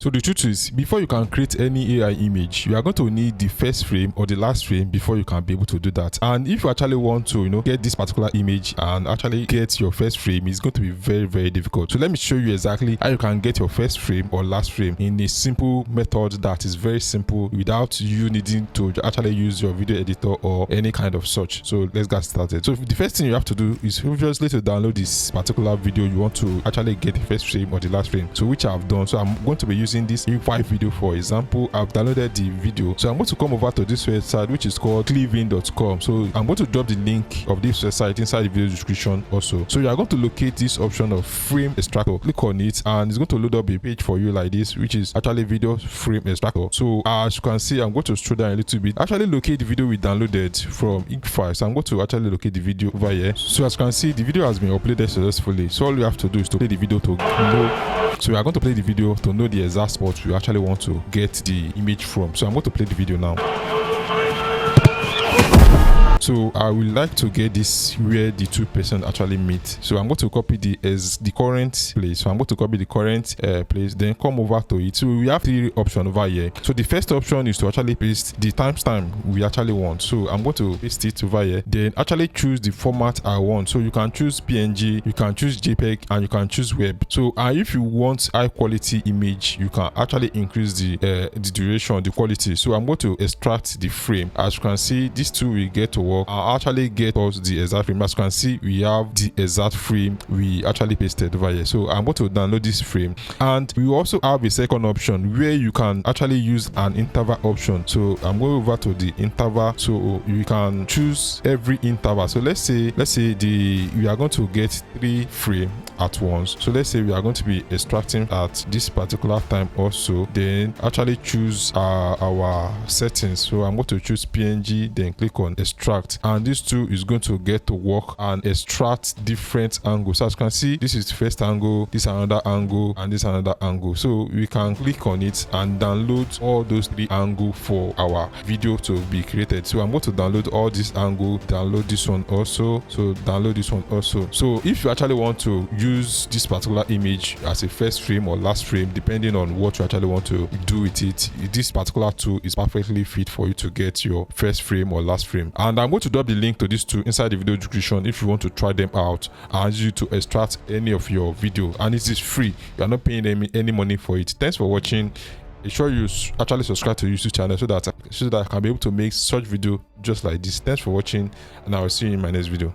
So the truth is, before you can create any AI image, you are going to need the first frame or the last frame before you can be able to do that. And if you actually want to, get this particular image and actually get your first frame, it's going to be very, very difficult. So let me show you exactly how you can get your first frame or last frame in a simple method that is very simple without you needing to actually use your video editor or any kind of such. So let's get started. So the first thing you have to do is obviously to download this particular video you want to actually get the first frame or the last frame. So which I've done. So I'm going to be using this UI video. For example, I've downloaded the video, so I'm going to come over to this website which is called clipvane.com. so I'm going to drop the link of this website inside the video description also. So you are going to locate this option of frame extractor, click on it, and it's going to load up a page for you like this, which is actually video frame extractor. So as you can see, I'm going to scroll down a little bit, actually locate the video we downloaded from file. So I'm going to actually locate the video over here. So as you can see, the video has been uploaded successfully. So all you have to do is to play the video to know. So we are going to play the video to know the exact spot we actually want to get the image from. So I'm going to play the video now. So I would like to get this where the two person actually meet. So I'm going to copy the current place. So I'm going to copy the current place, then come over to it. So we have three options over here. So the first option is to actually paste the timestamp we actually want. So I'm going to paste it over here. Then actually choose the format I want. So you can choose PNG, you can choose JPEG, and you can choose web. So if you want high quality image, you can actually increase the duration, the quality. So I'm going to extract the frame. As you can see, these two will get to work. I'll actually get us the exact frame. As you can see, we have the exact frame we actually pasted over here. So I'm going to download this frame, and we also have a second option where you can actually use an interval option. So I'm going over to the interval, so you can choose every interval. So let's say we are going to get 3 frames at once. So let's say we are going to be extracting at this particular time also. Then actually choose our settings. So I'm going to choose PNG, then click on extract, and this tool is going to get to work and extract different angles. So as you can see, this is the first angle, this another angle, and this another angle. So we can click on it and download all those 3 angles for our video to be created. So I'm going to download all this angle, download this one also, so download this one also. So if you actually want to use this particular image as a first frame or last frame, depending on what you actually want to do with it, this particular tool is perfectly fit for you to get your first frame or last frame. And I'm going to drop the link to this tool inside the video description if you want to try them out and use it to extract any of your video, and it is free. You are not paying any money for it. Thanks for watching. Make sure you actually subscribe to the YouTube channel so that I can be able to make such video just like this. Thanks for watching, and I will see you in my next video.